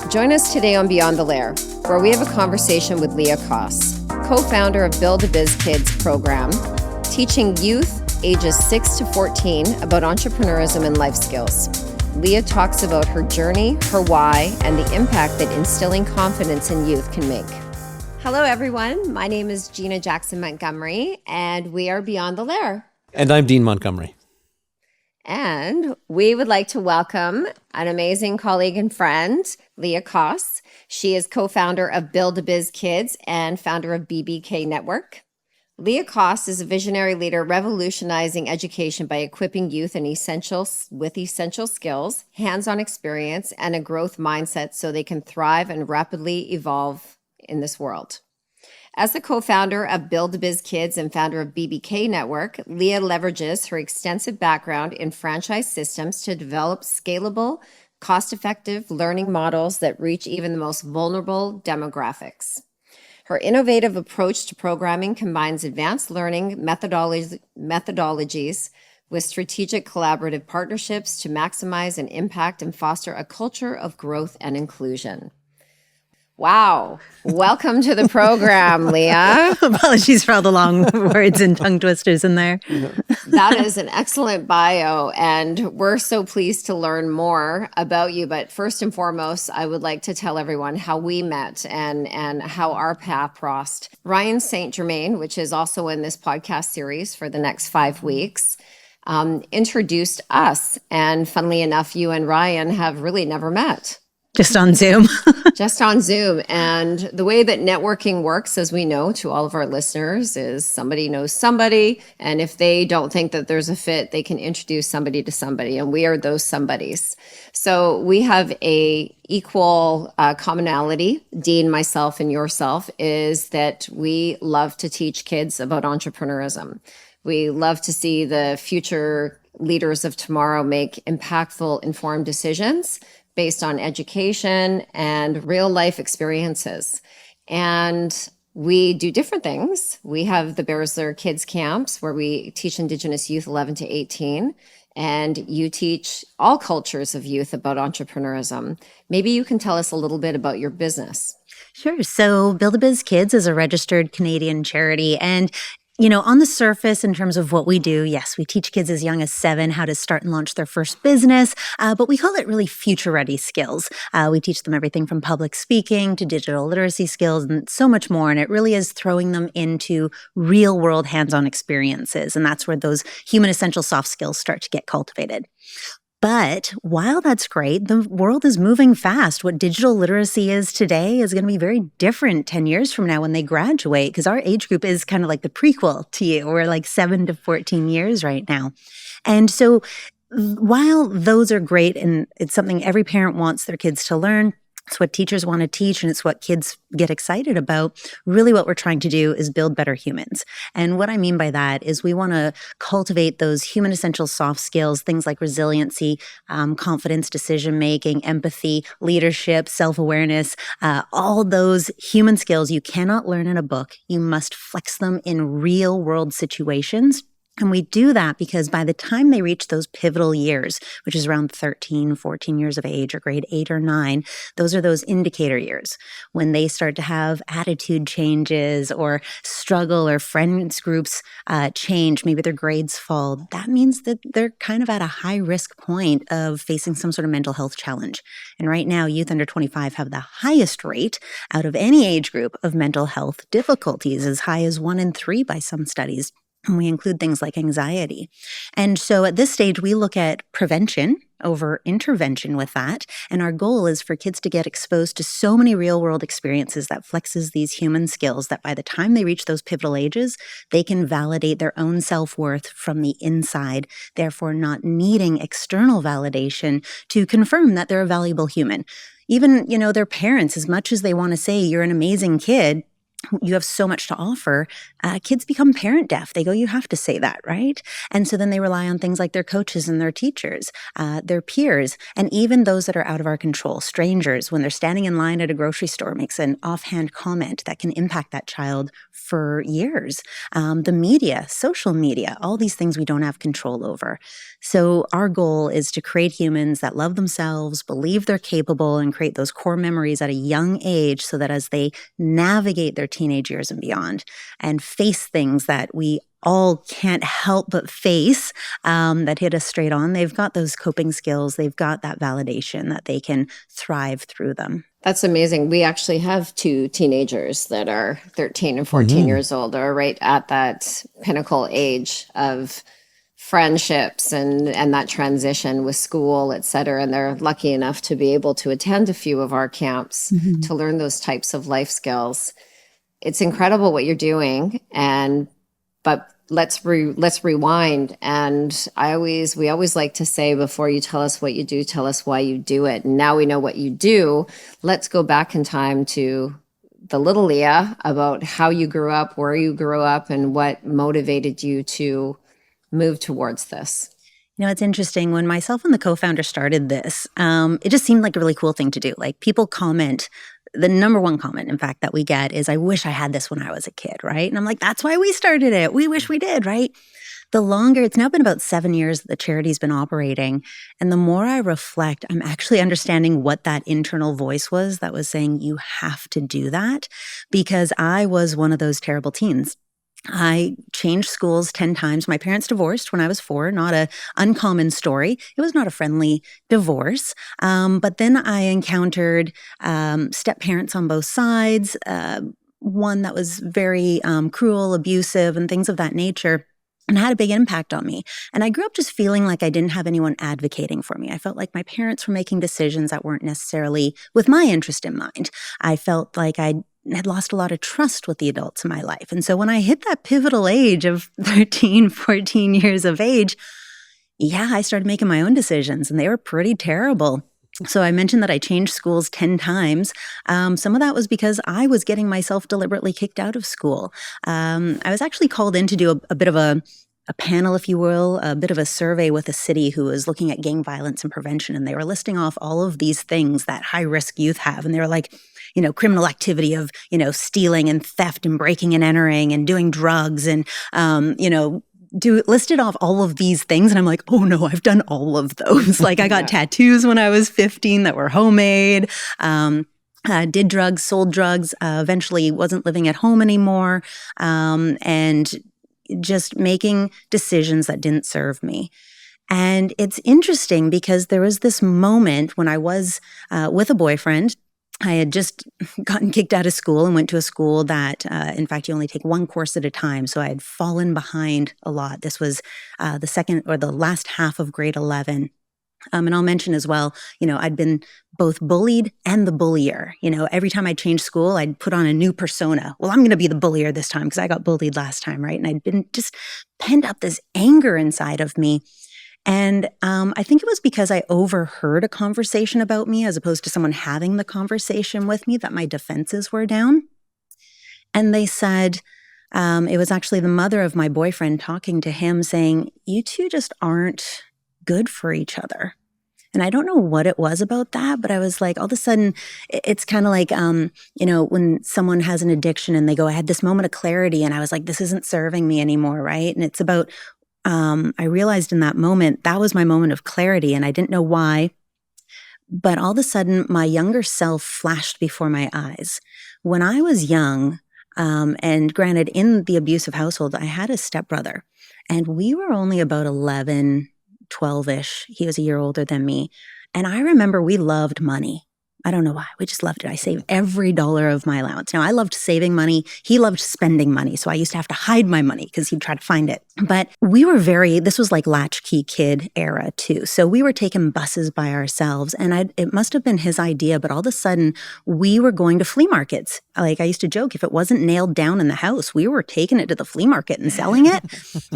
Join us today on Beyond the Lair, where we have a conversation with Leah Coss, co-founder of Build a Biz Kids program, teaching youth ages 6 to 14 about entrepreneurism and life skills. Leah talks about her journey, her why, and the impact that instilling confidence in youth can make. Hello, everyone. My name is Gina Jackson Montgomery, and we are Beyond the Lair. And I'm Dean Montgomery. And we would like to welcome an amazing colleague and friend, Leah Coss. She is co-founder of Build a Biz Kids and founder of BBK Network. Leah Coss is a visionary leader revolutionizing education by equipping youth with essential skills, hands-on experience, and a growth mindset so they can thrive and rapidly evolve in this world. As the co-founder of Build a Biz Kids and founder of BBK Network, Leah leverages her extensive background in franchise systems to develop scalable, cost-effective learning models that reach even the most vulnerable demographics. Her innovative approach to programming combines advanced learning methodologies with strategic collaborative partnerships to maximize and impact and foster a culture of growth and inclusion. Wow. Welcome to the program, Leah. Apologies for all the long words and tongue twisters in there. That is an excellent bio, and we're so pleased to learn more about you. But first and foremost, I would like to tell everyone how we met and how our path crossed. Ryan St. Germain, which is also in this podcast series for the next 5 weeks, introduced us. And funnily enough, you and Ryan have really never met. Just on Zoom. Just on Zoom. And the way that networking works, as we know to all of our listeners, is somebody knows somebody. And if they don't think that there's a fit, they can introduce somebody to somebody. And we are those somebodies. So we have a equal commonality, Dean, myself, and yourself, is that we love to teach kids about entrepreneurism. We love to see the future leaders of tomorrow make impactful, informed decisions based on education and real life experiences. And we do different things. We have the Bearsler Kids Camps where we teach Indigenous youth 11 to 18, and you teach all cultures of youth about entrepreneurism. Maybe you can tell us a little bit about your business. Sure. So Build a Biz Kids is a registered Canadian charity, and on the surface, in terms of what we do, yes, we teach kids as young as 7 how to start and launch their first business, but we call it really future-ready skills. We teach them everything from public speaking to digital literacy skills and so much more, and it really is throwing them into real-world hands-on experiences, and that's where those human essential soft skills start to get cultivated. But while that's great, the world is moving fast. What digital literacy is today is going to be very different 10 years from now when they graduate, because our age group is kind of like the prequel to you. We're like 7 to 14 years right now. And so while those are great and it's something every parent wants their kids to learn, it's what teachers want to teach, and it's what kids get excited about. Really what we're trying to do is build better humans. And what I mean by that is we want to cultivate those human essential soft skills, things like resiliency, confidence, decision-making, empathy, leadership, self-awareness, all those human skills you cannot learn in a book. You must flex them in real-world situations. And we do that because by the time they reach those pivotal years, which is around 13, 14 years of age or grade 8 or 9, those are those indicator years when they start to have attitude changes or struggle or friends groups change, maybe their grades fall. That means that they're kind of at a high risk point of facing some sort of mental health challenge. And right now, youth under 25 have the highest rate out of any age group of mental health difficulties, as high as 1 in 3 by some studies. And we include things like anxiety. And so at this stage, we look at prevention over intervention with that. And our goal is for kids to get exposed to so many real world experiences that flexes these human skills that by the time they reach those pivotal ages, they can validate their own self-worth from the inside, therefore not needing external validation to confirm that they're a valuable human. Even, their parents, as much as they want to say you're an amazing kid, you have so much to offer, kids become parent deaf. They go, you have to say that, right? And so then they rely on things like their coaches and their teachers, their peers, and even those that are out of our control. Strangers, when they're standing in line at a grocery store, makes an offhand comment that can impact that child for years. The media, social media, all these things we don't have control over. So our goal is to create humans that love themselves, believe they're capable, and create those core memories at a young age so that as they navigate their teenage years and beyond and face things that we all can't help but face, that hit us straight on, they've got those coping skills, they've got that validation that they can thrive through them. That's amazing. We actually have two teenagers that are 13 and 14 years old, are right at that pinnacle age of friendships and that transition with school, et cetera. And they're lucky enough to be able to attend a few of our camps to learn those types of life skills. It's incredible what you're doing. But let's rewind. And we always like to say, before you tell us what you do, tell us why you do it. And now we know what you do. Let's go back in time to the little Leah, about how you grew up, where you grew up, and what motivated you to move towards this. You know, it's interesting. When myself and the co-founder started this, it just seemed like a really cool thing to do. Like, people comment. The number one comment, in fact, that we get is, I wish I had this when I was a kid, right? And I'm like, that's why we started it. We wish we did, right? It's now been about 7 years that the charity's been operating. And the more I reflect, I'm actually understanding what that internal voice was that was saying, you have to do that, because I was one of those terrible teens. I changed schools 10 times. My parents divorced when I was 4, not an uncommon story. It was not a friendly divorce. But then I encountered step parents on both sides, one that was very cruel, abusive, and things of that nature, and had a big impact on me. And I grew up just feeling like I didn't have anyone advocating for me. I felt like my parents were making decisions that weren't necessarily with my interest in mind. I felt like I had lost a lot of trust with the adults in my life. And so when I hit that pivotal age of 13, 14 years of age, I started making my own decisions, and they were pretty terrible. So I mentioned that I changed schools 10 times. Some of that was because I was getting myself deliberately kicked out of school. I was actually called in to do a bit of a panel, if you will, a bit of a survey with a city who was looking at gang violence and prevention. And they were listing off all of these things that high-risk youth have. And they were like, criminal activity of, stealing and theft and breaking and entering and doing drugs and, listed off all of these things. And I'm like, oh no, I've done all of those. Like, I got tattoos when I was 15 that were homemade. Did drugs, sold drugs, eventually wasn't living at home anymore. And just making decisions that didn't serve me. And it's interesting because there was this moment when I was with a boyfriend. I had just gotten kicked out of school and went to a school that, in fact, you only take one course at a time. So I had fallen behind a lot. This was the second or the last half of grade 11. And I'll mention as well, I'd been both bullied and the bullier. Every time I changed school, I'd put on a new persona. Well, I'm going to be the bullier this time because I got bullied last time, right? And I'd been just penned up this anger inside of me. And I think it was because I overheard a conversation about me as opposed to someone having the conversation with me that my defenses were down. And they said, it was actually the mother of my boyfriend talking to him saying, you two just aren't good for each other. And I don't know what it was about that, but I was like, all of a sudden, it's kind of like, when someone has an addiction and they go, I had this moment of clarity and I was like, this isn't serving me anymore, right? And it's about, I realized in that moment, that was my moment of clarity and I didn't know why. But all of a sudden, my younger self flashed before my eyes. When I was young, and granted, in the abusive household, I had a stepbrother and we were only about 11, 12-ish. He was a year older than me. And I remember we loved money. I don't know why. We just loved it. I saved every dollar of my allowance. Now, I loved saving money. He loved spending money. So I used to have to hide my money because he'd try to find it. But we were this was like latchkey kid era too. So we were taking buses by ourselves. And it must have been his idea. But all of a sudden, we were going to flea markets. Like I used to joke, if it wasn't nailed down in the house, we were taking it to the flea market and selling it.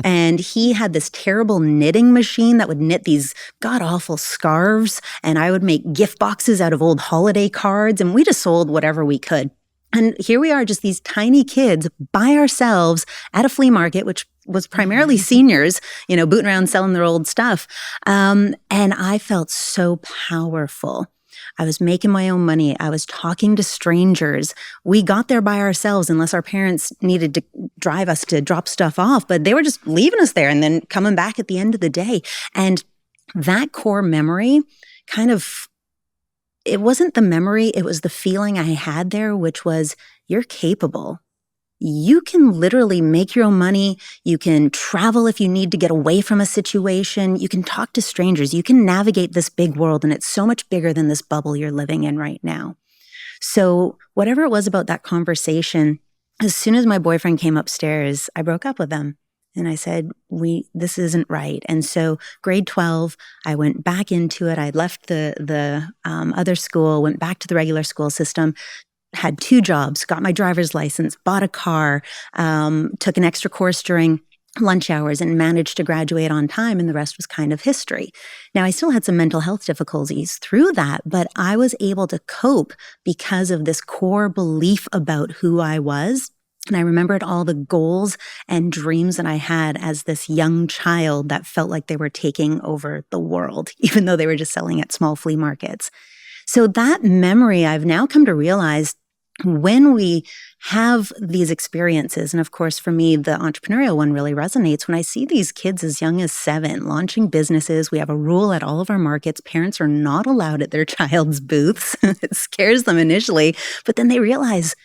And he had this terrible knitting machine that would knit these god-awful scarves. And I would make gift boxes out of old holiday cards, and we just sold whatever we could. And here we are, just these tiny kids by ourselves at a flea market, which was primarily seniors, booting around selling their old stuff. And I felt so powerful. I was making my own money. I was talking to strangers. We got there by ourselves unless our parents needed to drive us to drop stuff off, but they were just leaving us there and then coming back at the end of the day. And that core memory it wasn't the memory, it was the feeling I had there, which was, you're capable. You can literally make your own money. You can travel if you need to get away from a situation. You can talk to strangers. You can navigate this big world, and it's so much bigger than this bubble you're living in right now. So whatever it was about that conversation, as soon as my boyfriend came upstairs, I broke up with him. And I said, this isn't right. And so grade 12, I went back into it. I left the other school, went back to the regular school system, had 2 jobs, got my driver's license, bought a car, took an extra course during lunch hours and managed to graduate on time. And the rest was kind of history. Now, I still had some mental health difficulties through that, but I was able to cope because of this core belief about who I was. And I remembered all the goals and dreams that I had as this young child that felt like they were taking over the world, even though they were just selling at small flea markets. So that memory, I've now come to realize, when we have these experiences, and of course, for me, the entrepreneurial one really resonates. When I see these kids as young as 7 launching businesses, we have a rule at all of our markets. Parents are not allowed at their child's booths. It scares them initially, but then they realize,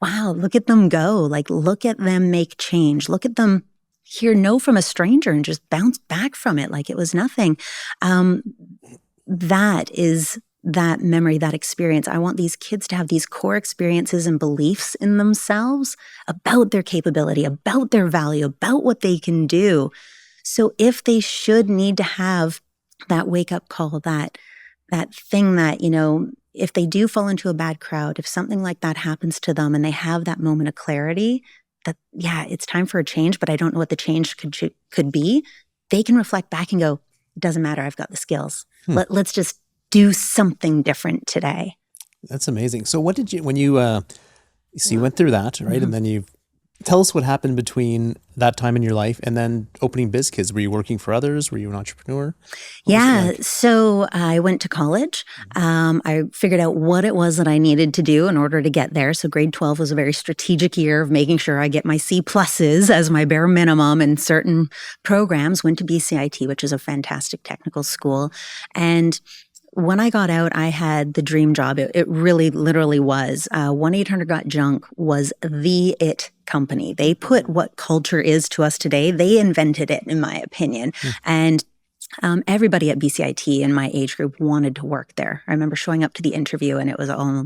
wow, look at them go. Like, look at them make change. Look at them hear no from a stranger and just bounce back from it like it was nothing. That is that memory, that experience. I want these kids to have these core experiences and beliefs in themselves about their capability, about their value, about what they can do. So if they should need to have that wake-up call, that thing that, if they do fall into a bad crowd, if something like that happens to them and they have that moment of clarity that, yeah, it's time for a change, but I don't know what the change could be, they can reflect back and go, it doesn't matter, I've got the skills. Let's just do something different today. That's amazing. So what did you, when you went through that, right? Mm-hmm. And then tell us what happened between that time in your life and then opening BizKids. Were you working for others? Were you an entrepreneur? So I went to college. I figured out what it was that I needed to do in order to get there. So grade 12 was a very strategic year of making sure I get my C+ as my bare minimum in certain programs. Went to BCIT, which is a fantastic technical school. And when I got out, I had the dream job. It really, literally was. 1-800-GOT-JUNK was the it company. They put what culture is to us today. They invented it, in my opinion. And everybody at BCIT in my age group wanted to work there. I remember showing up to the interview and it was all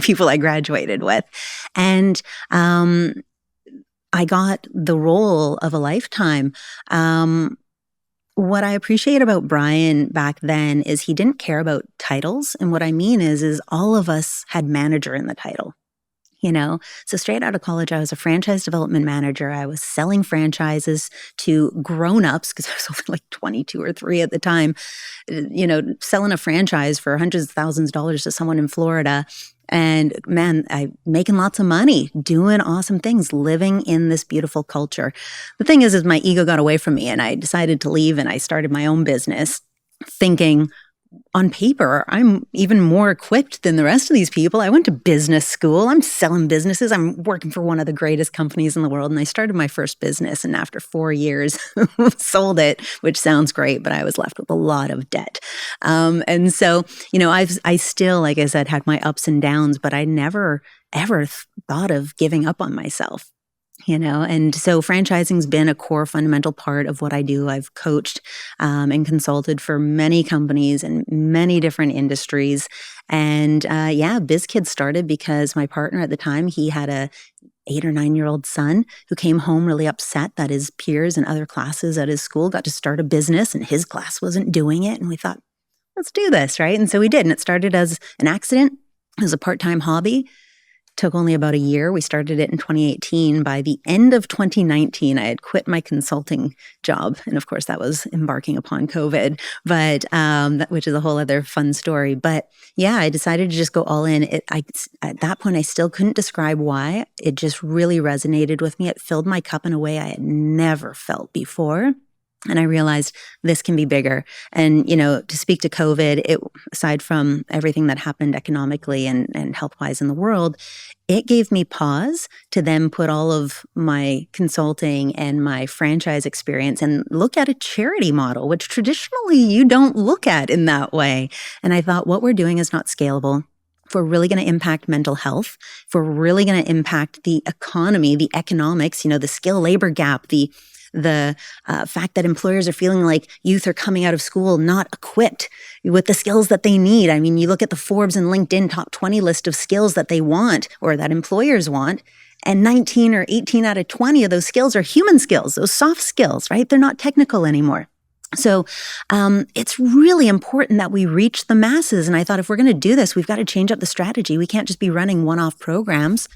people I graduated with. And I got the role of a lifetime. What I appreciate about Brian back then is he didn't care about titles. And what I mean is all of us had manager in the title, So straight out of college, I was a franchise development manager. I was selling franchises to grown-ups because I was only like 22 or 3 at the time, selling a franchise for hundreds of thousands of dollars to someone in Florida. And man, I'm making lots of money, doing awesome things, living in this beautiful culture. The thing is my ego got away from me and I decided to leave and I started my own business thinking, on paper, I'm even more equipped than the rest of these people. I went to business school. I'm selling businesses. I'm working for one of the greatest companies in the world. And I started my first business. And after 4 years, sold it, which sounds great, but I was left with a lot of debt. And so, I still, like I said, had my ups and downs, but I never, ever thought of giving up on myself. And so franchising's been a core fundamental part of what I do. I've coached and consulted for many companies and many different industries. And BizKids started because my partner at the time, he had a 8 or 9-year-old son who came home really upset that his peers and other classes at his school got to start a business and his class wasn't doing it. And we thought, let's do this, right? And so we did. And it started as an accident, as a part-time hobby. took only about a year. We started it in 2018. By the end of 2019, I had quit my consulting job. And of course, that was embarking upon COVID, but which is a whole other fun story. But yeah, I decided to just go all in. At that point, I still couldn't describe why. It just really resonated with me. It filled my cup in a way I had never felt before. And I realized this can be bigger. And, to speak to COVID, aside from everything that happened economically and health-wise in the world, it gave me pause to then put all of my consulting and my franchise experience and look at a charity model, which traditionally you don't look at in that way. And I thought, what we're doing is not scalable. If we're really going to impact mental health, if we're really going to impact the economy, the economics, the skill labor gap, the fact that employers are feeling like youth are coming out of school not equipped with the skills that they need. I mean, you look at the Forbes and LinkedIn top 20 list of skills that they want or that employers want, and 19 or 18 out of 20 of those skills are human skills, those soft skills, right? They're not technical anymore. So it's really important that we reach the masses. And I thought if we're going to do this, we've got to change up the strategy. We can't just be running one-off programs.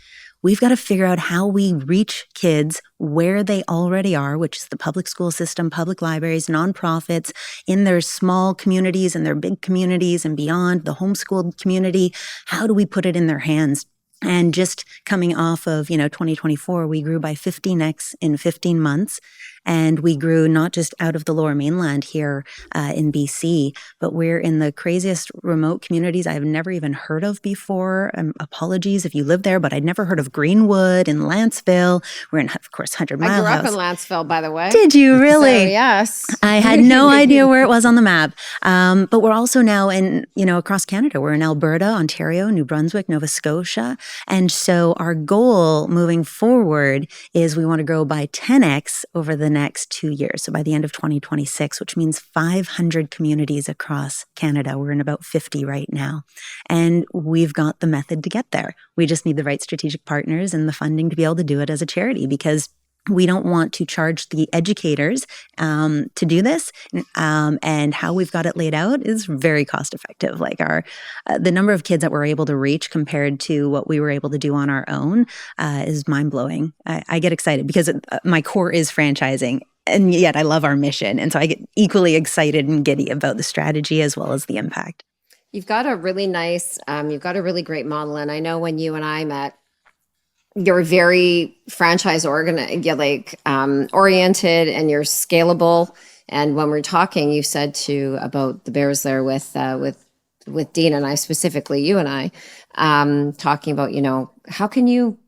We've got to figure out how we reach kids where they already are, which is the public school system, public libraries, nonprofits, in their small communities and their big communities and beyond, the homeschooled community. How do we put it in their hands? And just coming off of, 2024, we grew by 15x in 15 months. And we grew not just out of the Lower Mainland here in BC, but we're in the craziest remote communities I've never even heard of before. Apologies if you live there, but I'd never heard of Greenwood and Lanceville. We're in, of course, 100 Mile House. I grew up in Lanceville, by the way. Did you really? So, yes. I had no idea where it was on the map. But we're also now in, across Canada. We're in Alberta, Ontario, New Brunswick, Nova Scotia. And so our goal moving forward is we want to grow by 10x over the next 2 years. So by the end of 2026, which means 500 communities across Canada. We're in about 50 right now. And we've got the method to get there. We just need the right strategic partners and the funding to be able to do it as a charity, because we don't want to charge the educators to do this. And how we've got it laid out is very cost effective. Like the number of kids that we're able to reach compared to what we were able to do on our own is mind blowing. I get excited because my core is franchising. And yet I love our mission. And so I get equally excited and giddy about the strategy as well as the impact. You've got a really nice, you've got a really great model. And I know when you and I met, you're very franchise oriented and you're scalable. And when we're talking, you said about the Bears there with Dean and I, specifically you and I, talking about, how can you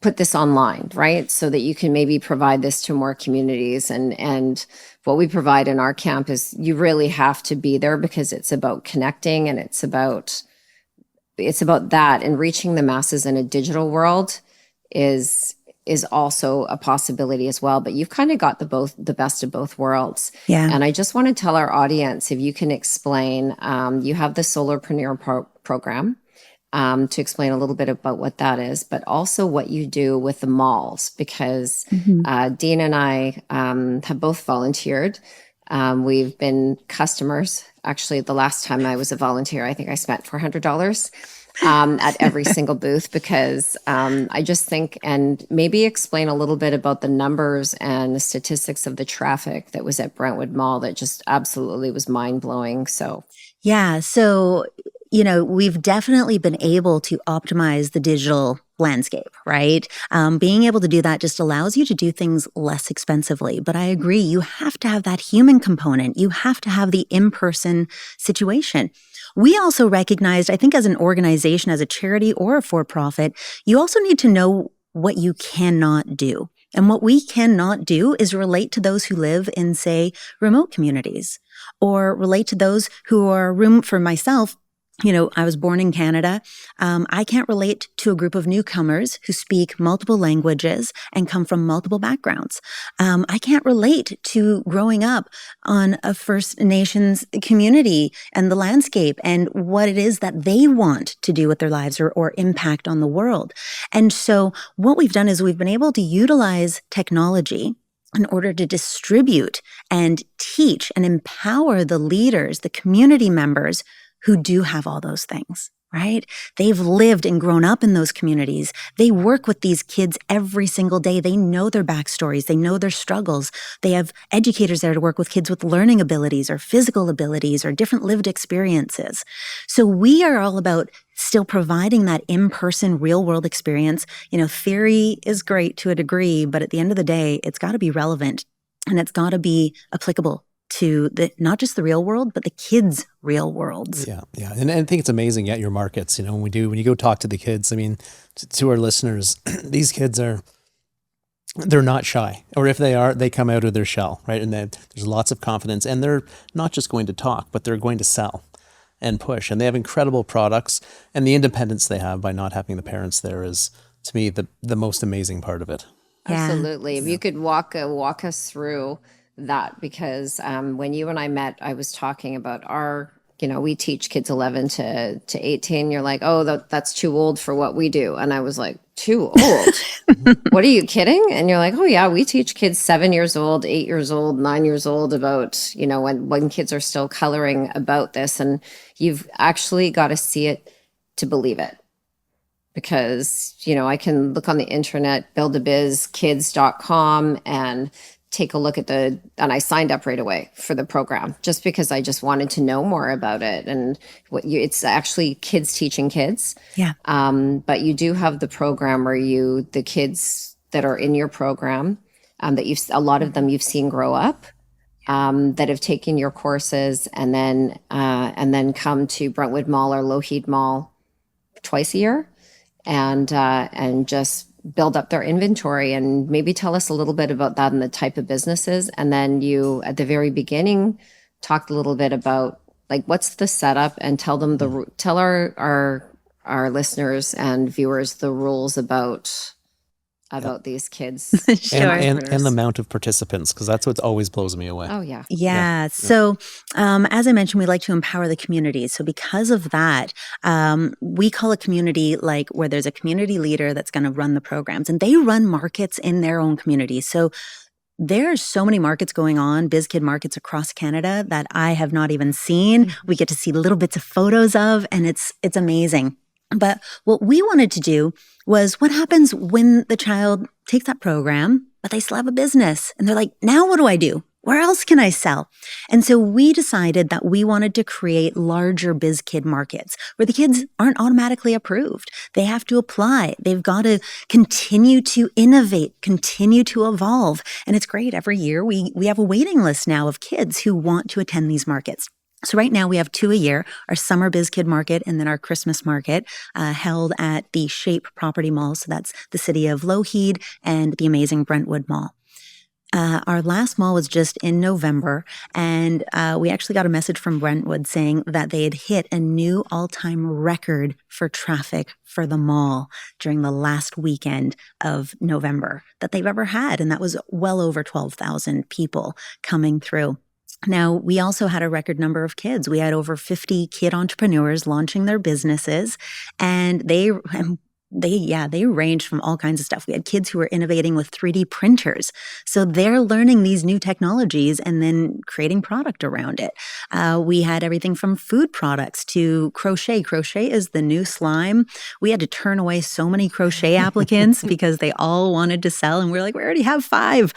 put this online, right? So that you can maybe provide this to more communities. And what we provide in our camp is you really have to be there because it's about connecting and it's about that, and reaching the masses in a digital world is also a possibility as well. But you've kind of got the best of both worlds. Yeah. And I just want to tell our audience, if you can explain, you have the Solarpreneur program, to explain a little bit about what that is, but also what you do with the malls, because Dean and I have both volunteered. We've been customers. Actually, the last time I was a volunteer, I think I spent $400 at every single booth, because I just think, and maybe explain a little bit about the numbers and the statistics of the traffic that was at Brentwood Mall that just absolutely was mind-blowing. So yeah, so we've definitely been able to optimize the digital landscape, right? Being able to do that just allows you to do things less expensively. But I agree, you have to have that human component. You have to have the in-person situation. We also recognized, I think as an organization, as a charity or a for-profit, you also need to know what you cannot do. And what we cannot do is relate to those who live in, say, remote communities, or relate to those who are for myself. I was born in Canada. I can't relate to a group of newcomers who speak multiple languages and come from multiple backgrounds. I can't relate to growing up on a First Nations community and the landscape and what it is that they want to do with their lives or impact on the world. And so what we've done is we've been able to utilize technology in order to distribute and teach and empower the leaders, the community members who do have all those things, right? They've lived and grown up in those communities. They work with these kids every single day. They know their backstories. They know their struggles. They have educators there to work with kids with learning abilities or physical abilities or different lived experiences. So we are all about still providing that in-person real world experience. Theory is great to a degree, but at the end of the day, it's got to be relevant and it's got to be applicable to not just the real world, but the kids' real worlds. Yeah. And I think it's amazing at your markets, when you go talk to the kids, I mean, to our listeners, these kids they're not shy, or if they are, they come out of their shell, right? And there's lots of confidence, and they're not just going to talk, but they're going to sell and push, and they have incredible products, and the independence they have by not having the parents there is, to me, the most amazing part of it. Yeah. Absolutely. If you could walk us through that, because when you and I met, I was talking about we teach kids 11 to 18. You're like, oh, that's too old for what we do. And I was like, too old? What, are you kidding? And you're like, oh yeah, we teach kids 7 years old, 8 years old, 9 years old about, when kids are still coloring about this. And you've actually got to see it to believe it. Because, I can look on the internet, buildabizkids.com, and take a look at and I signed up right away for the program just because I just wanted to know more about it. And it's actually kids teaching kids. Yeah. But you do have the program where the kids that are in your program, that a lot of them you've seen grow up, that have taken your courses and then come to Brentwood Mall or Lougheed Mall twice a year and just build up their inventory. And maybe tell us a little bit about that and the type of businesses. And then you, at the very beginning, talked a little bit about what's the setup, and tell our listeners and viewers the rules about these kids. Sure. And the amount of participants, because that's what always blows me away. Oh, yeah. Yeah. So as I mentioned, we like to empower the community. So because of that, we call a community where there's a community leader that's going to run the programs, and they run markets in their own community. So there are so many markets going on, BizKid markets across Canada, that I have not even seen. Mm-hmm. We get to see little bits of photos of, and it's amazing. But what we wanted to do was, what happens when the child takes that program, but they still have a business and they're like, now what do I do? Where else can I sell? And so we decided that we wanted to create larger BizKid markets where the kids aren't automatically approved. They have to apply. They've got to continue to innovate, continue to evolve. And it's great. Every year we have a waiting list now of kids who want to attend these markets. So right now we have 2 a year, our summer BizKid market and then our Christmas market held at the Shape Property Mall. So that's the city of Lougheed and the amazing Brentwood Mall. Our last mall was just in November, and we actually got a message from Brentwood saying that they had hit a new all-time record for traffic for the mall during the last weekend of November that they've ever had. And that was well over 12,000 people coming through. Now, we also had a record number of kids. We had over 50 kid entrepreneurs launching their businesses, and they ranged from all kinds of stuff. We had kids who were innovating with 3D printers. So they're learning these new technologies and then creating product around it. We had everything from food products to crochet. Crochet is the new slime. We had to turn away so many crochet applicants because they all wanted to sell, and we're like, we already have 5.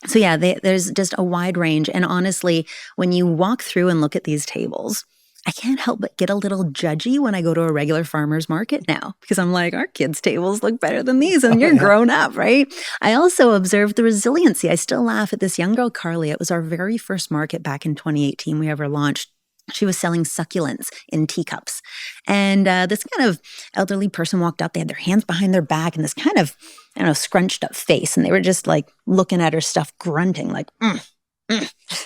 So yeah, there's just a wide range. And honestly, when you walk through and look at these tables, I can't help but get a little judgy when I go to a regular farmer's market now, because I'm like, our kids' tables look better than these, and you're grown up, right? I also observed the resiliency. I still laugh at this young girl, Carly. It was our very first market back in 2018 we ever launched. She was selling succulents in teacups. And this kind of elderly person walked up. They had their hands behind their back and this kind of, scrunched up face. And they were just looking at her stuff, grunting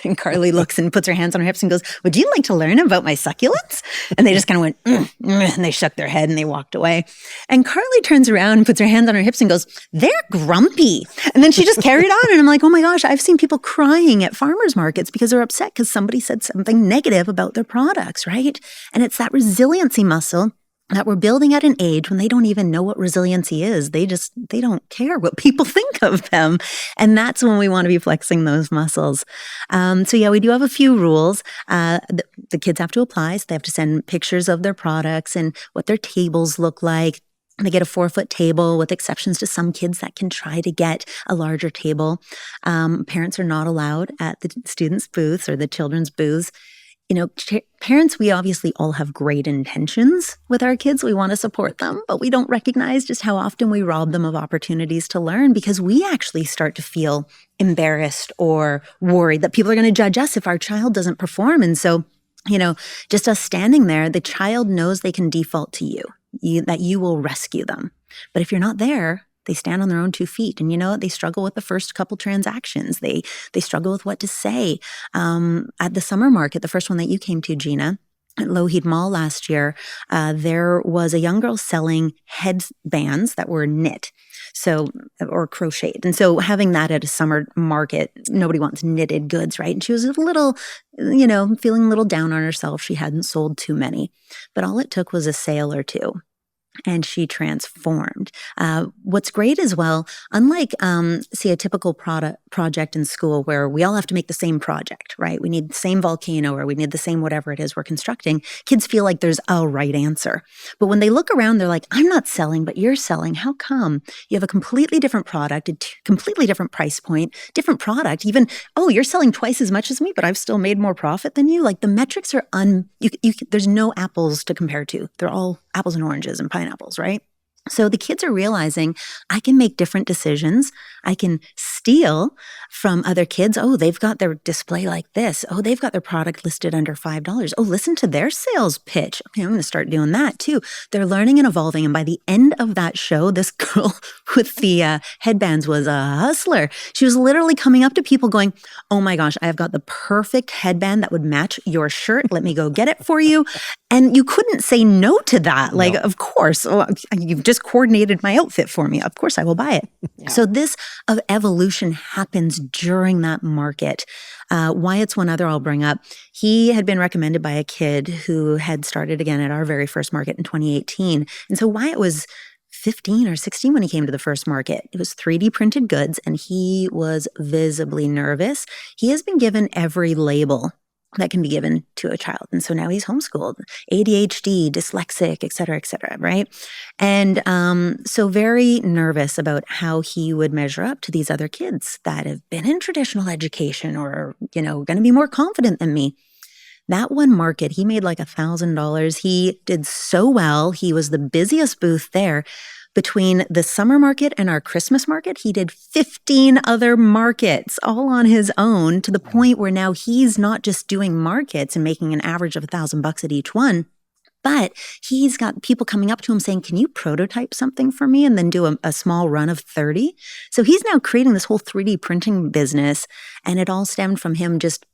And Carly looks and puts her hands on her hips and goes, would you like to learn about my succulents? And they just kind of went, and they shook their head and they walked away. And Carly turns around and puts her hands on her hips and goes, they're grumpy. And then she just carried on. And I'm like, oh my gosh, I've seen people crying at farmers markets because they're upset because somebody said something negative about their products, right? And it's that resiliency muscle that we're building at an age when they don't even know what resiliency is. They don't care what people think of them. And that's when we want to be flexing those muscles. So yeah, we do have a few rules. The kids have to apply. So they have to send pictures of their products and what their tables look like. They get a 4-foot table with exceptions to some kids that can try to get a larger table. Parents are not allowed at the students' booths or the children's booths. Parents, we obviously all have great intentions with our kids. We want to support them, but we don't recognize just how often we rob them of opportunities to learn because we actually start to feel embarrassed or worried that people are going to judge us if our child doesn't perform. And so, just us standing there, the child knows they can default to you, that you will rescue them. But if you're not there, they stand on their own 2 feet. And they struggle with the first couple transactions. They struggle with what to say. At the summer market, the first one that you came to, Gina, at Lougheed Mall last year, there was a young girl selling headbands that were knit, or crocheted. And so having that at a summer market, nobody wants knitted goods, right? And she was a little, feeling a little down on herself. She hadn't sold too many, but all it took was a sale or two. And she transformed. What's great as well, unlike, a typical project in school where we all have to make the same project, right? We need the same volcano or we need the same whatever it is we're constructing. Kids feel like there's a right answer. But when they look around, they're like, I'm not selling, but you're selling. How come? You have a completely different product, completely different price point, different product. Even, you're selling twice as much as me, but I've still made more profit than you. Like the metrics are there's no apples to compare to. They're all apples and oranges and pineapples, right? So the kids are realizing I can make different decisions. I can steal from other kids. Oh, they've got their display like this. Oh, they've got their product listed under $5. Oh, listen to their sales pitch. Okay, I'm going to start doing that too. They're learning and evolving. And by the end of that show, this girl with the headbands was a hustler. She was literally coming up to people going, oh my gosh, I've got the perfect headband that would match your shirt. Let me go get it for you. And you couldn't say no to that. Like, no. Of course, you've just coordinated my outfit for me. Of course, I will buy it. Yeah. So this of evolution happens during that market. Wyatt's one other I'll bring up. He had been recommended by a kid who had started again at our very first market in 2018. And so Wyatt was 15 or 16 when he came to the first market. It was 3D printed goods, and he was visibly nervous. He has been given every label that can be given to a child. And so now he's homeschooled, ADHD, dyslexic, et cetera, right? And so very nervous about how he would measure up to these other kids that have been in traditional education or, going to be more confident than me. That one market, he made like $1,000. He did so well. He was the busiest booth there. Between the summer market and our Christmas market, he did 15 other markets all on his own, to the point where now he's not just doing markets and making an average of $1,000 at each one, but he's got people coming up to him saying, can you prototype something for me? And then do a small run of 30. So he's now creating this whole 3D printing business. And it all stemmed from him just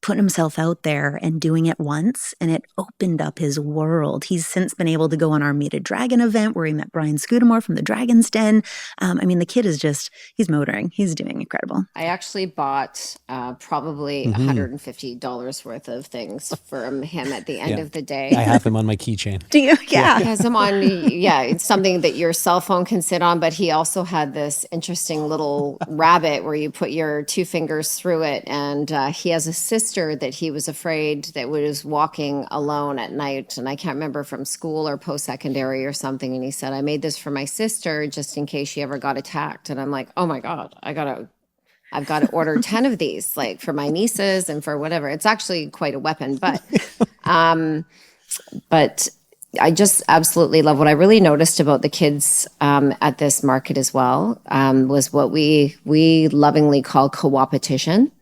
putting himself out there and doing it once, and it opened up his world. He's since been able to go on our Meet a Dragon event where he met Brian Scudamore from the Dragon's Den. The kid is he's motoring. He's doing incredible. I actually bought probably $150 worth of things from him at the end of the day. I have him on my keychain. Do you? Yeah. He has him on, it's something that your cell phone can sit on, but he also had this interesting little rabbit where you put your 2 fingers through it, and he has a sister that he was afraid that was walking alone at night, and I can't remember from school or post-secondary or something, and he said, I made this for my sister just in case she ever got attacked. And I'm like, oh my God, I've got to order 10 of these, like for my nieces and for whatever. It's actually quite a weapon, but I just absolutely love what I really noticed about the kids at this market as well, was what we lovingly call co-opetition.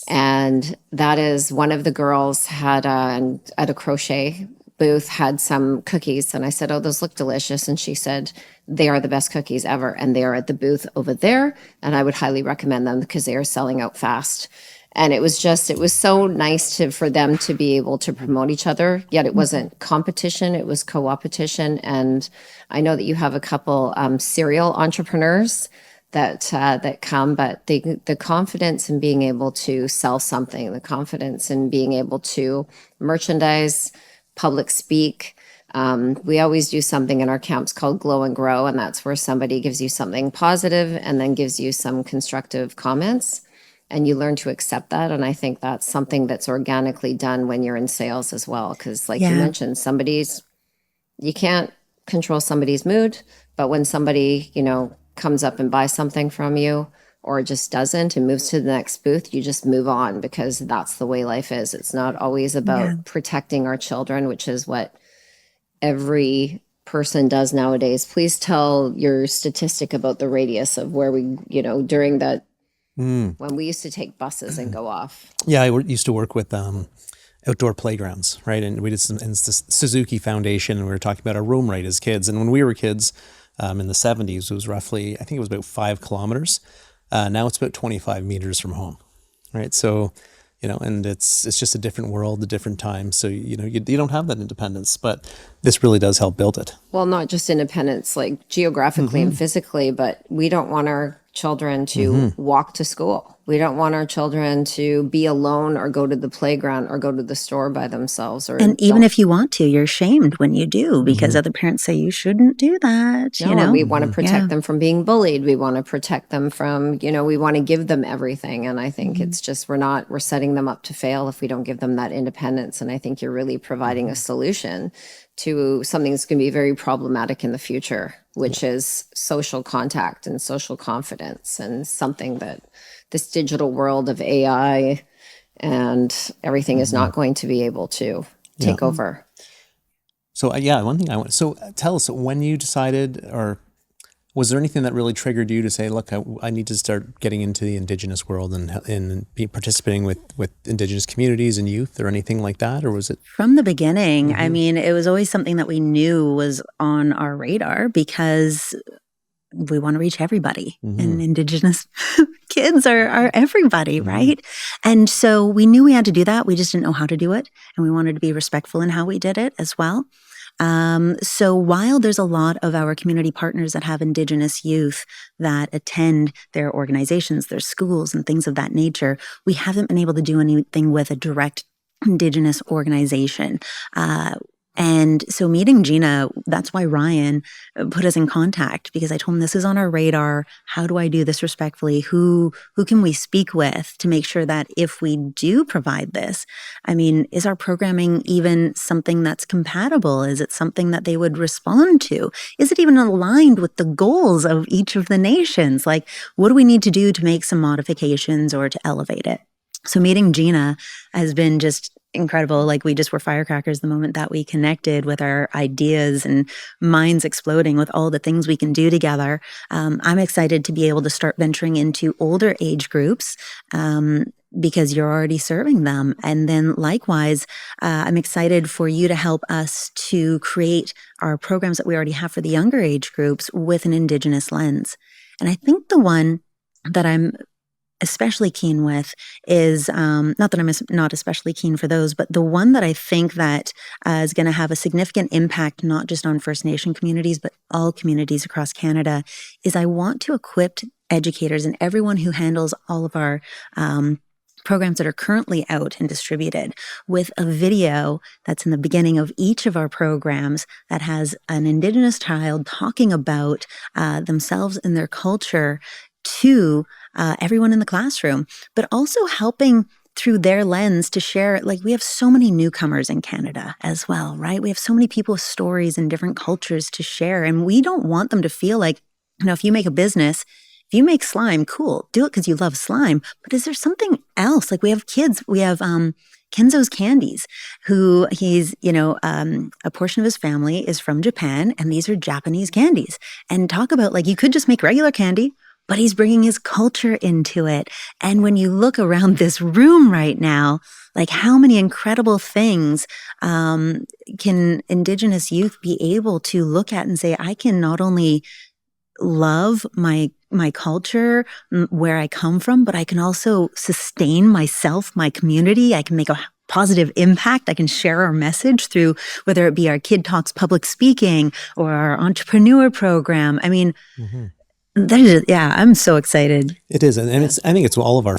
And that is, one of the girls had at a crochet booth had some cookies, and I said, oh, those look delicious. And she said, they are the best cookies ever, and they are at the booth over there, and I would highly recommend them because they are selling out fast. And it was so nice for them to be able to promote each other, yet it wasn't competition, it was co-opetition. And I know that you have a couple serial entrepreneurs that come, but the confidence in being able to sell something, the confidence in being able to merchandise, public speak, We always do something in our camps called Glow and Grow, and that's where somebody gives you something positive and then gives you some constructive comments, and you learn to accept that. And I think that's something that's organically done when you're in sales as well, because like you mentioned, you can't control somebody's mood, but when somebody, comes up and buys something from you or just doesn't and moves to the next booth, you just move on, because that's the way life is. It's not always about protecting our children, which is what every person does nowadays. Please tell your statistic about the radius of where we, during that, when we used to take buses and go off. Yeah, I used to work with outdoor playgrounds, right? And we did some in the Suzuki Foundation, and we were talking about our roam rate as kids. And when we were kids in the 70s, it was roughly, I think it was about 5 kilometers. Now it's about 25 meters from home, right? So, and it's just a different world, a different time. So, you don't have that independence, but this really does help build it. Well, not just independence, like geographically and physically, but we don't want our children to walk to school. We don't want our children to be alone or go to the playground or go to the store by themselves. And even if you want to, you're shamed when you do, because other parents say you shouldn't do that. We want to protect them from being bullied. We want to protect them from, we want to give them everything. And I think it's just, we're setting them up to fail if we don't give them that independence. And I think you're really providing a solution to something that's going to be very problematic in the future, which is social contact and social confidence, and something that this digital world of AI and everything is not going to be able to take over. So one thing so tell us, when you decided, or was there anything that really triggered you to say, look, I need to start getting into the Indigenous world and be participating with Indigenous communities and youth, or anything like that? Or was it? From the beginning, I mean, it was always something that we knew was on our radar, because we want to reach everybody, and Indigenous kids are everybody, right? And so we knew we had to do that. We just didn't know how to do it. And we wanted to be respectful in how we did it as well. So while there's a lot of our community partners that have Indigenous youth that attend their organizations, their schools, and things of that nature, we haven't been able to do anything with a direct Indigenous organization. And so meeting Gina, that's why Ryan put us in contact, because I told him this is on our radar. How do I do this respectfully? Who can we speak with to make sure that if we do provide this, I mean, is our programming even something that's compatible? Is it something that they would respond to? Is it even aligned with the goals of each of the nations? Like, what do we need to do to make some modifications or to elevate it? So meeting Gina has been just incredible. Like, we just were firecrackers the moment that we connected, with our ideas and minds exploding with all the things we can do together. I'm excited to be able to start venturing into older age groups, because you're already serving them. And then likewise, I'm excited for you to help us to create our programs that we already have for the younger age groups with an Indigenous lens. And I think the one that I'm especially keen with is, not that I'm not especially keen for those, but the one that I think that is going to have a significant impact, not just on First Nation communities, but all communities across Canada, is I want to equip educators and everyone who handles all of our programs that are currently out and distributed with a video that's in the beginning of each of our programs that has an Indigenous child talking about themselves and their culture to everyone in the classroom, but also helping through their lens to share. Like, we have so many newcomers in Canada as well, right? We have so many people with stories and different cultures to share. And we don't want them to feel like, if you make a business, if you make slime, cool, do it because you love slime. But is there something else? Like, we have kids, we have Kenzo's Candies, who he's, a portion of his family is from Japan, and these are Japanese candies. And talk about, like, you could just make regular candy, but he's bringing his culture into it. And when you look around this room right now, like, how many incredible things can Indigenous youth be able to look at and say, I can not only love my culture, where I come from, but I can also sustain myself, my community. I can make a positive impact. I can share our message through, whether it be our Kid Talks public speaking or our entrepreneur program. I mean, I'm so excited. It is. And I think it's all of our,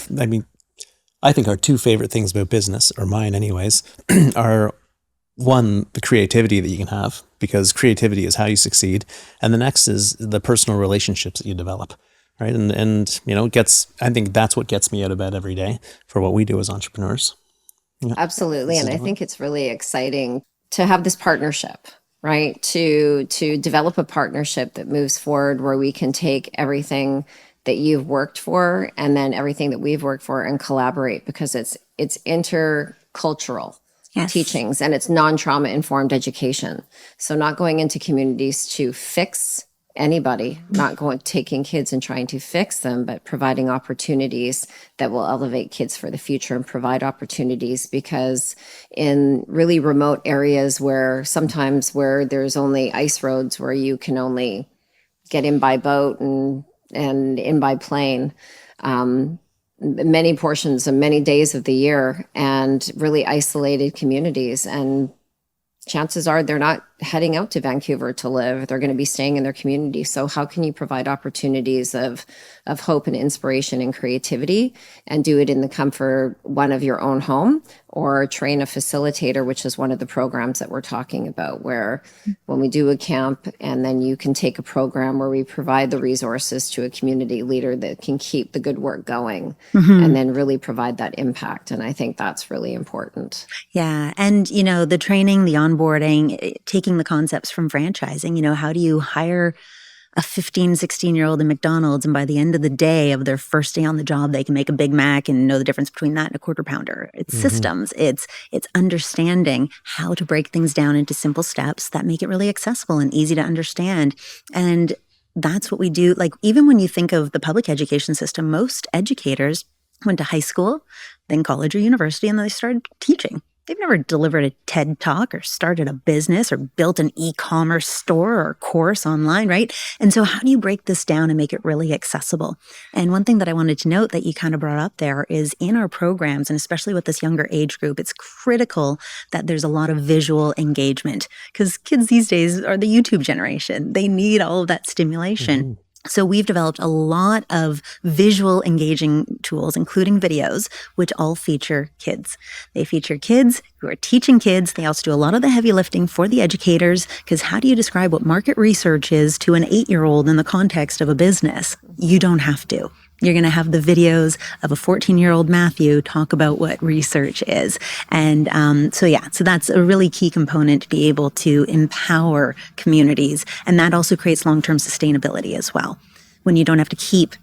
I think our two favorite things about business, or mine anyways, are one, the creativity that you can have, because creativity is how you succeed. And the next is the personal relationships that you develop, right? And I think that's what gets me out of bed every day for what we do as entrepreneurs. Yeah. Absolutely. And I think it's really exciting to have this partnership, right? To develop a partnership that moves forward where we can take everything that you've worked for and then everything that we've worked for and collaborate, because it's intercultural teachings and it's non-trauma informed education. So not going into communities to fix anybody, not taking kids and trying to fix them, but providing opportunities that will elevate kids for the future and provide opportunities, because in really remote areas where there's only ice roads where you can only get in by boat and in by plane, many portions and many days of the year, and really isolated communities. And chances are they're not heading out to Vancouver to live. They're going to be staying in their community. So how can you provide opportunities of hope and inspiration and creativity, and do it in the comfort of your own home, or train a facilitator, which is one of the programs that we're talking about, where when we do a camp, and then you can take a program where we provide the resources to a community leader that can keep the good work going, and then really provide that impact. And I think that's really important. Yeah. And, the training, the onboarding, taking the concepts from franchising, how do you hire a 15, 16-year-old in McDonald's, and by the end of the day of their first day on the job, they can make a Big Mac and know the difference between that and a quarter pounder. It's systems. It's understanding how to break things down into simple steps that make it really accessible and easy to understand. And that's what we do. Like, even when you think of the public education system, most educators went to high school, then college or university, and then they started teaching. They've never delivered a TED Talk or started a business or built an e-commerce store or course online, right? And so how do you break this down and make it really accessible? And one thing that I wanted to note that you kind of brought up there is, in our programs, and especially with this younger age group, it's critical that there's a lot of visual engagement, because kids these days are the YouTube generation. They need all of that stimulation. So we've developed a lot of visual engaging tools, including videos, which all feature kids. They feature kids who are teaching kids. They also do a lot of the heavy lifting for the educators, because how do you describe what market research is to an 8-year-old in the context of a business? You don't have to. You're going to have the videos of a 14-year-old Matthew talk about what research is. And so that's a really key component to be able to empower communities. And that also creates long-term sustainability as well, when you don't have to keep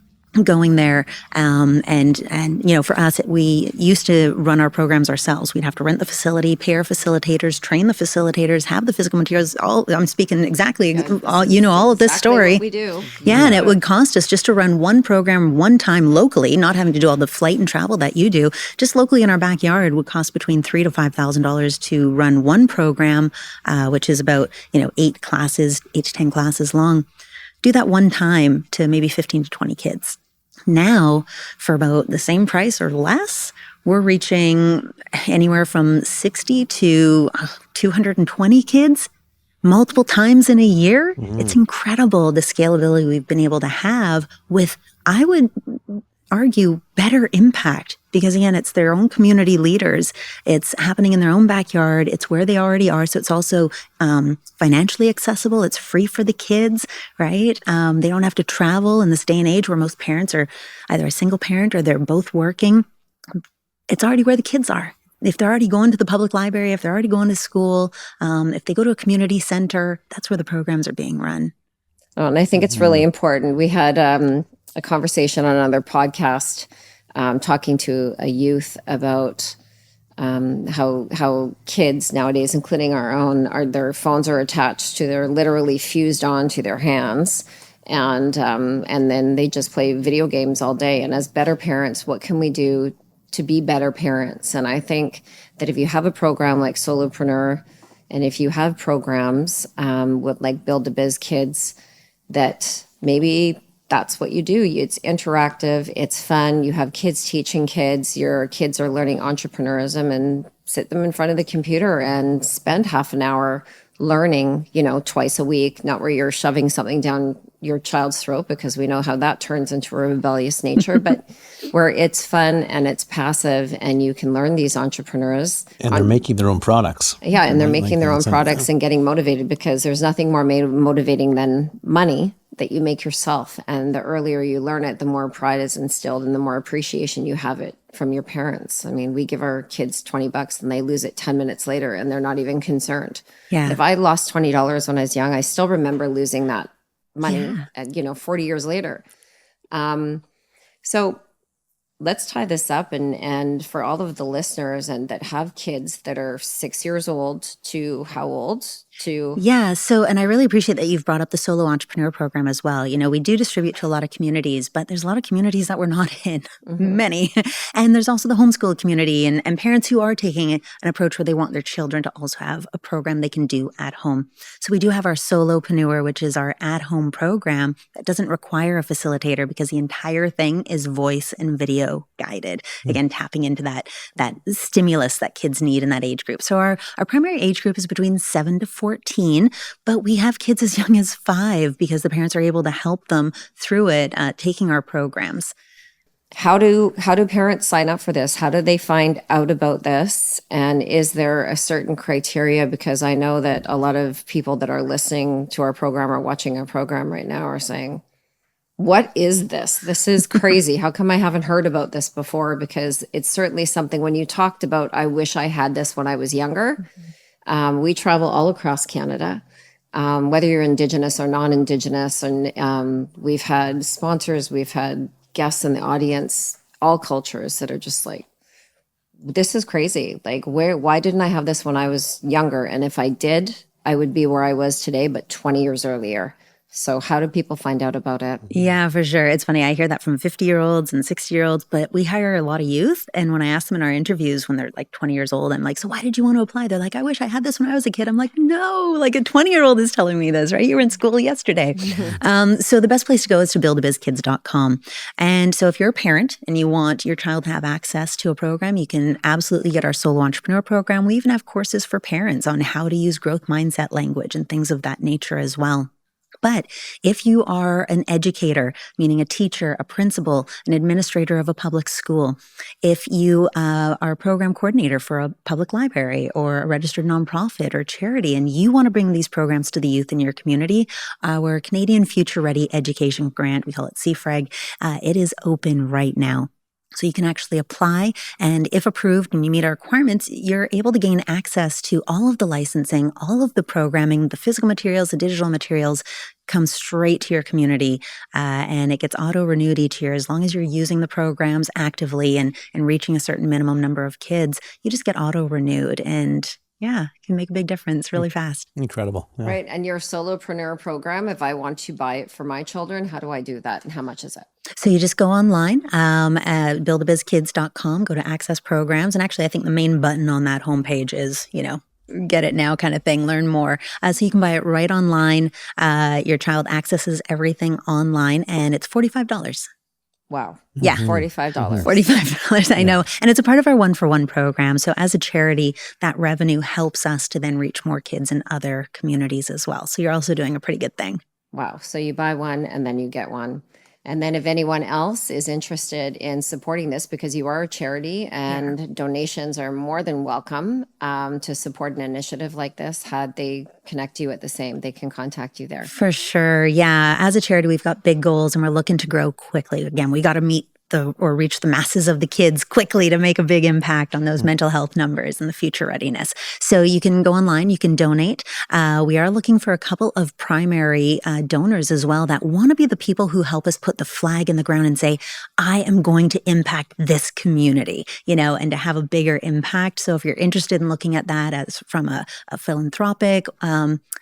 going there. For us, we used to run our programs ourselves. We'd have to rent the facility, pay our facilitators, train the facilitators, have the physical materials. I'm speaking exactly, all of this story. What we do. Yeah, and it would cost us, just to run one program one time locally, not having to do all the flight and travel that you do, just locally in our backyard, would cost between $3,000 to $5,000 to run one program, which is about 8 to 10 classes long. Do that one time to maybe 15 to 20 kids. Now, for about the same price or less, we're reaching anywhere from 60 to 220 kids multiple times in a year. It's incredible, the scalability we've been able to have with, I would argue, better impact, because again, it's their own community leaders. It's happening in their own backyard. It's where they already are. So it's also financially accessible. It's free for the kids, right? They don't have to travel in this day and age where most parents are either a single parent or they're both working. It's already where the kids are. If they're already going to the public library, if they're already going to school, if they go to a community center, that's where the programs are being run. Oh, and I think it's really important. We had a conversation on another podcast talking to a youth about how kids nowadays, including our own, their phones are attached to, they're literally fused onto their hands, and then they just play video games all day. And as better parents, what can we do to be better parents? And I think that if you have a program like Solopreneur, and if you have programs with like Build to Biz Kids, that maybe that's what you do. It's interactive, it's fun, you have kids teaching kids, your kids are learning entrepreneurism, and sit them in front of the computer and spend half an hour learning, twice a week, not where you're shoving something down your child's throat, because we know how that turns into a rebellious nature, but where it's fun and it's passive and you can learn these entrepreneurs. And they're making their own products. Yeah, and they're Right, making like their own that's products and getting motivated, because there's nothing more motivating than money that you make yourself. And the earlier you learn it, the more pride is instilled and the more appreciation you have it from your parents. I mean, we give our kids $20 and they lose it 10 minutes later and they're not even concerned. Yeah. If I lost $20 when I was young, I still remember losing that money, 40 years later. So let's tie this up, and for all of the listeners and that have kids that are 6 years old to how old to? Yeah. So, and I really appreciate that you've brought up the solo entrepreneur program as well. You know, we do distribute to a lot of communities, but there's a lot of communities that we're not in, many. And there's also the homeschool community and parents who are taking an approach where they want their children to also have a program they can do at home. So we do have our Solopreneur, which is our at-home program that doesn't require a facilitator because the entire thing is voice and video guided. Again, tapping into that stimulus that kids need in that age group. So our primary age group is between 7 to 14, but we have kids as young as 5 because the parents are able to help them through it, taking our programs. How do parents sign up for this? How do they find out about this? And is there a certain criteria? Because I know that a lot of people that are listening to our program or watching our program right now are saying, what is this? This is crazy. How come I haven't heard about this before? Because it's certainly something when you talked about, I wish I had this when I was younger. We travel all across Canada, whether you're Indigenous or non-Indigenous. And we've had sponsors, we've had guests in the audience, all cultures that are just like, this is crazy. Like, why didn't I have this when I was younger? And if I did, I would be where I was today, but 20 years earlier. So how do people find out about it? Yeah, for sure. It's funny. I hear that from 50-year-olds and 60-year-olds, but we hire a lot of youth. And when I ask them in our interviews when they're like 20 years old, I'm like, so why did you want to apply? They're like, I wish I had this when I was a kid. I'm like, no, like a 20-year-old is telling me this, right? You were in school yesterday. So the best place to go is to buildabizkids.com. And so if you're a parent and you want your child to have access to a program, you can absolutely get our Solo Entrepreneur program. We even have courses for parents on how to use growth mindset language and things of that nature as well. But if you are an educator, meaning a teacher, a principal, an administrator of a public school, if you are a program coordinator for a public library or a registered nonprofit or charity, and you want to bring these programs to the youth in your community, our Canadian Future Ready Education Grant, we call it CFREG, it is open right now. So you can actually apply, and if approved and you meet our requirements, you're able to gain access to all of the licensing, all of the programming, the physical materials, the digital materials come straight to your community, and it gets auto-renewed each year. As long as you're using the programs actively and reaching a certain minimum number of kids, you just get auto-renewed, and yeah, it can make a big difference really fast. Incredible. Yeah. Right. And your Solopreneur program, if I want to buy it for my children, how do I do that? And how much is it? So you just go online at buildabizkids.com, go to Access Programs. And actually, I think the main button on that homepage is, get it now kind of thing, learn more. So you can buy it right online. Your child accesses everything online, and it's $45. Wow. Yeah. $45. $45, I know. And it's a part of our one-for-one program. So as a charity, that revenue helps us to then reach more kids in other communities as well. So you're also doing a pretty good thing. Wow. So you buy one and then you get one. And then if anyone else is interested in supporting this, because you are a charity and donations are more than welcome to support an initiative like this, how they connect you at the same, they can contact you there. For sure. Yeah. As a charity, we've got big goals and we're looking to grow quickly. Again, we got to meet or reach the masses of the kids quickly to make a big impact on those mental health numbers and the future readiness. So you can go online, you can donate. We are looking for a couple of primary donors as well that want to be the people who help us put the flag in the ground and say, I am going to impact this community, and to have a bigger impact. So if you're interested in looking at that as from a philanthropic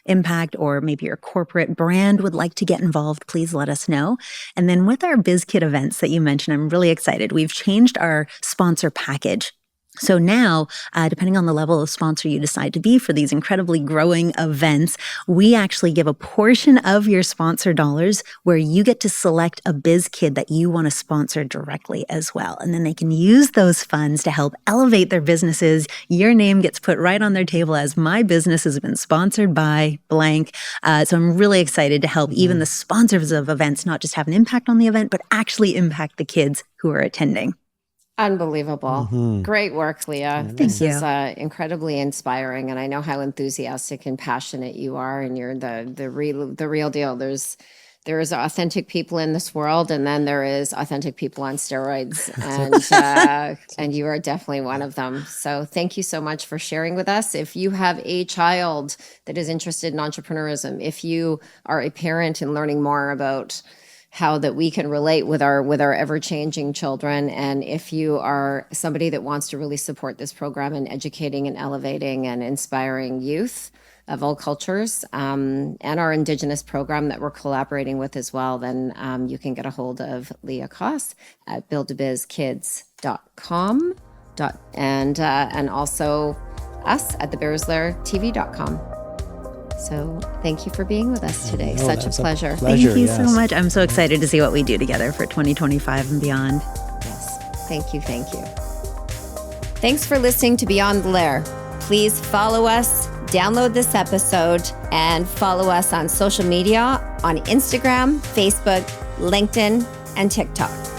impact, or maybe your corporate brand would like to get involved, please let us know. And then with our BizKid events that you mentioned, I'm really excited. We've changed our sponsor package. So now, depending on the level of sponsor you decide to be for these incredibly growing events, we actually give a portion of your sponsor dollars where you get to select a biz kid that you want to sponsor directly as well. And then they can use those funds to help elevate their businesses. Your name gets put right on their table as my business has been sponsored by blank. So I'm really excited to help even the sponsors of events not just have an impact on the event, but actually impact the kids who are attending. Unbelievable. Great work, Leah. This you. is incredibly inspiring. And I know how enthusiastic and passionate you are, and you're the real deal. There's authentic people in this world, and then there is authentic people on steroids. And you are definitely one of them. So thank you so much for sharing with us. If you have a child that is interested in entrepreneurism, if you are a parent and learning more about how that we can relate with our ever-changing children. And if you are somebody that wants to really support this program in educating and elevating and inspiring youth of all cultures, and our Indigenous program that we're collaborating with as well, then you can get a hold of Leah Coss at buildabizkids.com and also us at thebearslairtv.com. So thank you for being with us today. Such a pleasure. Thank you so much. I'm so excited to see what we do together for 2025 and beyond. Yes. Thank you. Thank you. Thanks for listening to Beyond the Lair. Please follow us, download this episode, and follow us on social media on Instagram, Facebook, LinkedIn, and TikTok.